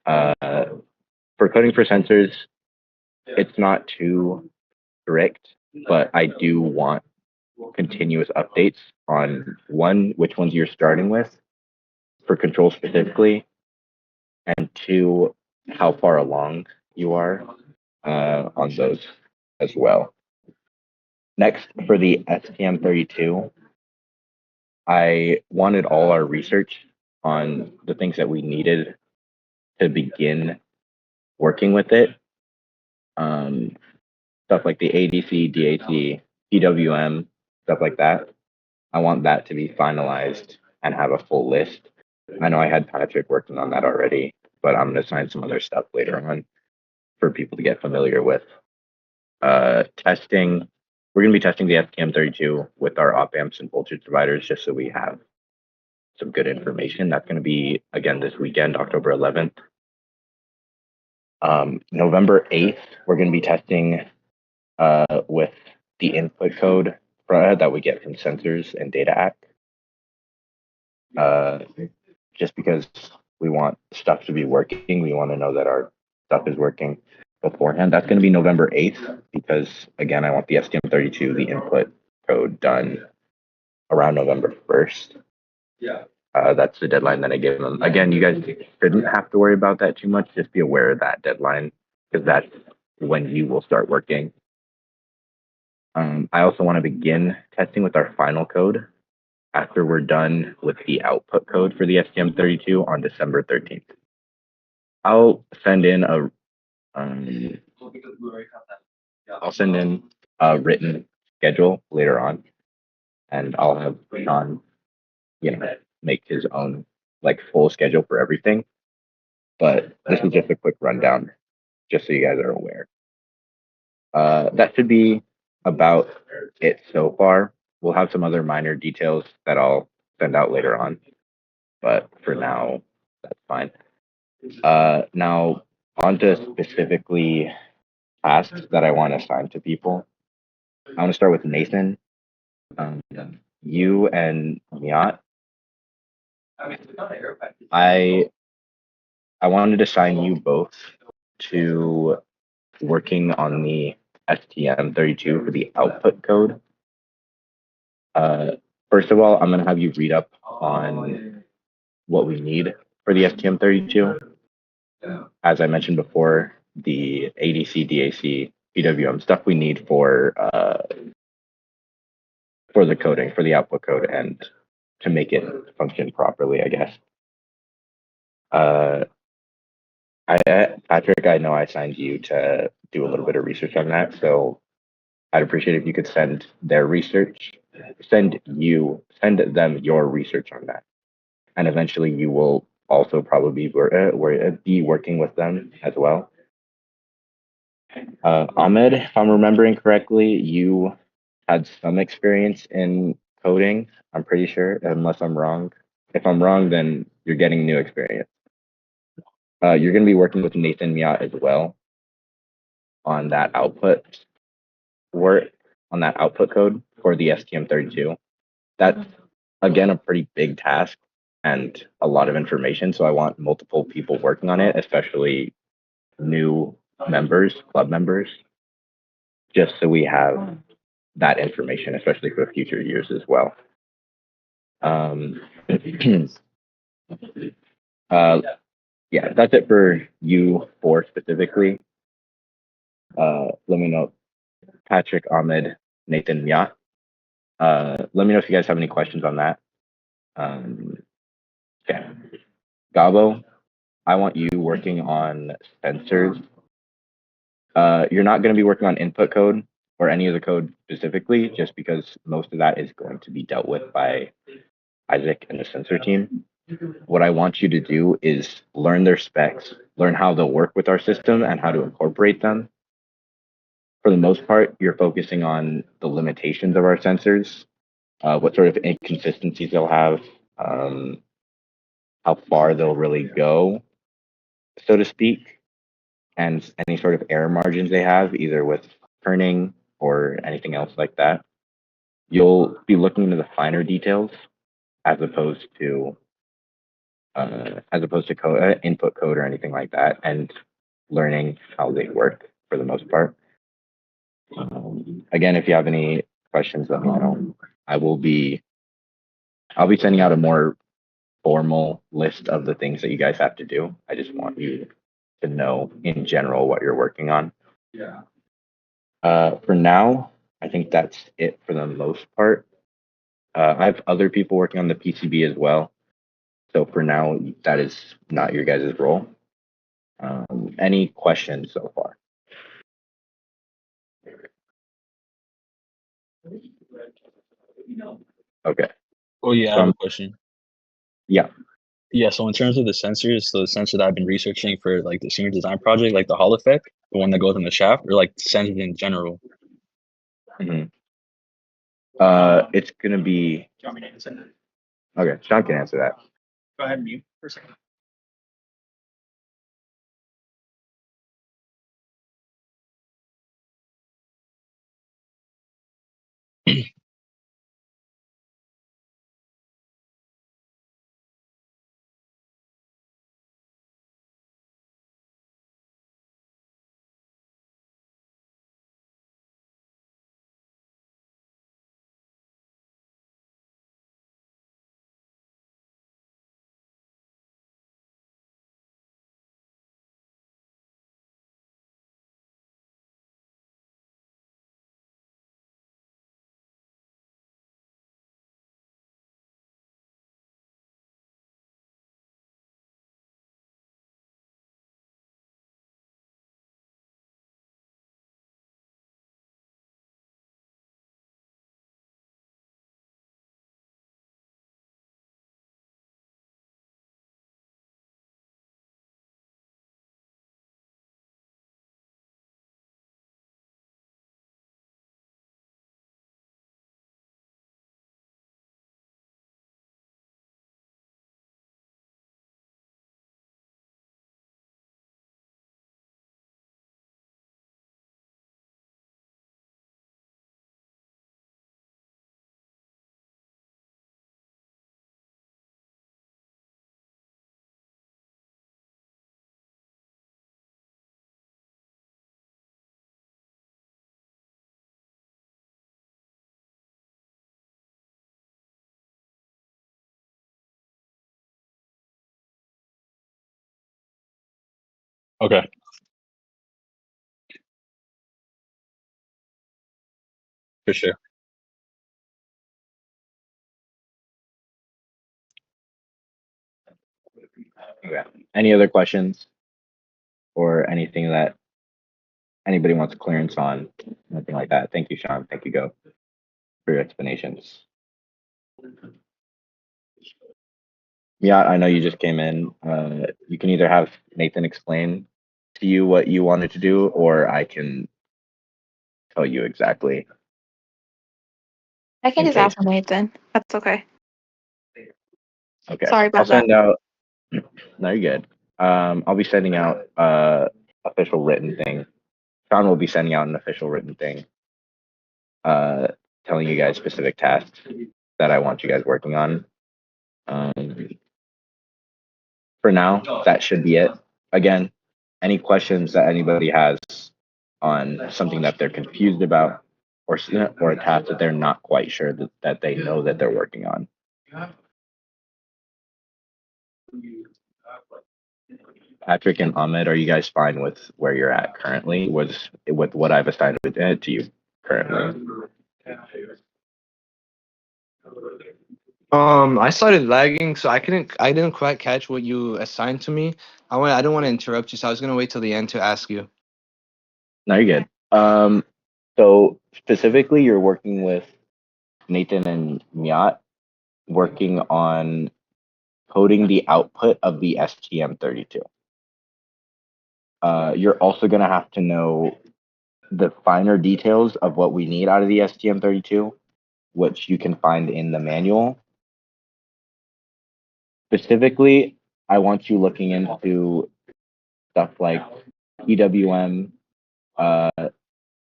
Uh, for coding for sensors, it's not too strict, but I do want continuous updates on one, which ones you're starting with for control specifically, and two, how far along you are on those as well. Next, for the STM32, I wanted all our research on the things that we needed to begin working with it. Um, Stuff like the ADC, DAC, PWM, stuff like that. I want that to be finalized and have a full list. I know I had Patrick working on that already, but I'm going to assign some other stuff later on for people to get familiar with. Testing, we're going to be testing the STM32 with our op amps and voltage dividers just so we have some good information. That's going to be, again, this weekend, October 11th. November 8th, we're going to be testing with the input code that we get from Sensors and Data Act. Just because we want stuff to be working, we want to know that our stuff is working beforehand. That's going to be November 8th because, again, I want the STM32, the input code, done around November 1st. Yeah. That's the deadline that I gave them. Again, you guys shouldn't have to worry about that too much. Just be aware of that deadline because that's when you will start working. I also want to begin testing with our final code after we're done with the output code for the STM32 on December 13th. I'll send in a written schedule later on, and I'll have Sean, make his own like full schedule for everything. But this is just a quick rundown, just so you guys are aware. That should be about it so far. We'll have some other minor details that I'll send out later on, but for now, that's fine. Now, on to specifically tasks that I want to assign to people. I want to start with Nathan, um, you and Miat. I wanted to assign you both to working on the STM32 for the output code. First of all, I'm going to have you read up on what we need for the STM32. As I mentioned before, the ADC, DAC, PWM stuff we need for the coding, for the output code, and to make it function properly, I guess. Patrick, I know I assigned you to do a little bit of research on that, so I'd appreciate if you could send their research, send them your research on that, and eventually you will also probably be working with them as well. Ahmed, if I'm remembering correctly, you had some experience in coding. I'm pretty sure, unless I'm wrong. If I'm wrong, then you're getting new experience. You're going to be working with Nathan Miat as well on that output work, on that output code for the STM32. That's, again, a pretty big task and a lot of information. So I want multiple people working on it, especially new members, club members, just so we have that information, especially for future years as well. Yeah, that's it for you four specifically. Let me know, Patrick, Ahmed, Nathan, Miat. Let me know if you guys have any questions on that. Okay. Gabo, I want you working on sensors. You're not going to be working on input code or any of the code specifically, just because most of that is going to be dealt with by Isaac and the sensor team. What I want you to do is learn their specs, learn how they'll work with our system and how to incorporate them. For the most part, you're focusing on the limitations of our sensors, what sort of inconsistencies they'll have, how far they'll really go, so to speak, and any sort of error margins they have, either with turning or anything else like that. You'll be looking into the finer details as opposed to as opposed to input code or anything like that, and learning how they work for the most part. Again, if you have any questions, let me know. I will be I'll be sending out a more formal list of the things that you guys have to do. I just want you to know in general what you're working on. For now, I think that's it for the most part. I have other people working on the PCB as well. So for now, that is not your guys' role. Any questions so far? Okay. Oh yeah, I So have a question. yeah. Yeah, so in terms of the sensors, so the sensor that I've been researching for like the senior design project, like the Hall effect, the one that goes in the shaft, or like sensors in general. Mhm. It's gonna be. Do you want me to answer that? Okay, Sean can answer that. Go ahead and mute for a second. Okay, for sure. Okay. Any other questions or anything that anybody wants clearance on? Anything like that? Thank you, Sean. Thank you, Go, for your explanations. Yeah, I know you just came in. You can either have Nathan explain to you what you wanted to do, or I can tell you exactly I can in just case. ask him Nathan. That's okay. Okay. Sorry I'll about that. send out. No, you're good. I'll be sending out official written thing. Sean will be sending out an official written thing, uh, telling you guys specific tasks that I want you guys working on. Um, for now, that should be it. Again, any questions that anybody has on something that they're confused about, or a task that they're not quite sure that they know that they're working on. Patrick and Ahmed, are you guys fine with where you're at currently? With what I've assigned to you currently? I started lagging, so I didn't quite catch what you assigned to me. I don't want to interrupt you, so I was gonna wait till the end to ask you. No, you're good. So specifically, you're working with Nathan and Miat, working on coding the output of the STM32. You're also gonna have to know the finer details of what we need out of the STM32, which you can find in the manual. Specifically, I want you looking into stuff like EWM, uh,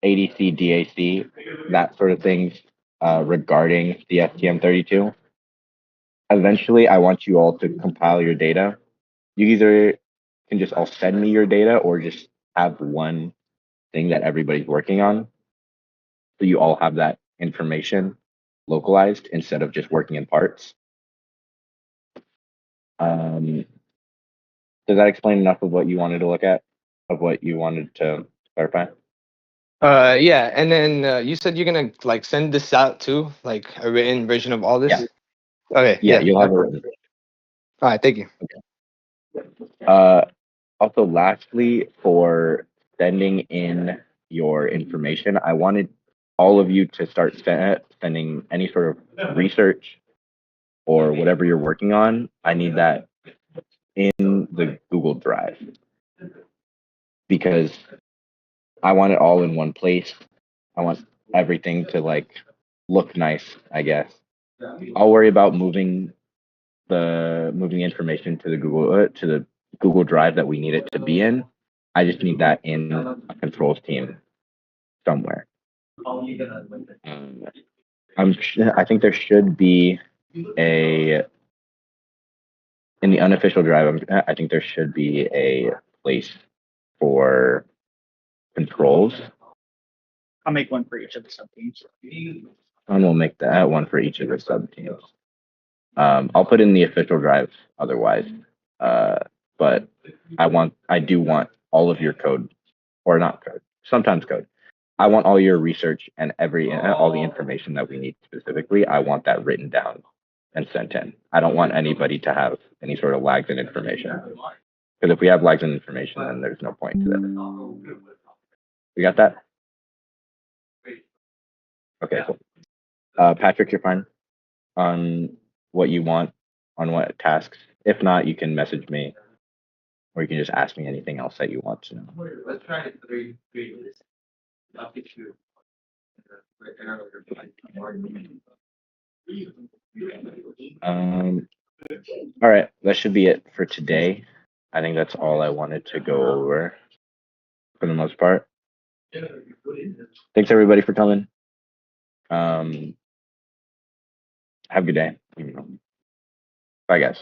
ADC, DAC, that sort of things regarding the STM32. eventually I want you all to compile your data. You either can just all send me your data or just have one thing that everybody's working on. So you all have that information localized instead of just working in parts. Um, does that explain enough of what you wanted to look at, of what you wanted to clarify? Yeah, and then you said you're gonna like send this out too, like a written version of all this. Yeah. Okay. Yeah, Yeah. you'll have a. All right. Thank you. Also, lastly, for sending in your information, I wanted all of you to start sending any sort of research or whatever you're working on. I need that in the Google Drive because I want it all in one place. I want everything to like look nice, I guess. I'll worry about moving the information to the Google Drive that we need it to be in. I just need that in a controls team somewhere. I think there should be a in the unofficial drive. I think there should be a place for controls, I'll make one for each of the sub teams. and we'll make that one for each of the sub teams. I'll put in the official drive otherwise, but I do want all of your code, or not code, sometimes code. I want all your research and all the information that we need specifically. I want that written down and sent in. I don't want anybody to have any sort of lags in information. Because if we have lags in information, then there's no point to it. We got that? Okay, cool. Patrick, you're fine on what you want, on what tasks. If not, you can message me, or you can just ask me anything else that you want to know. Let's try it three. I'll get you. All right, that should be it for today. I think that's all I wanted to go over for the most part. Thanks everybody for coming. Have a good day. Bye guys.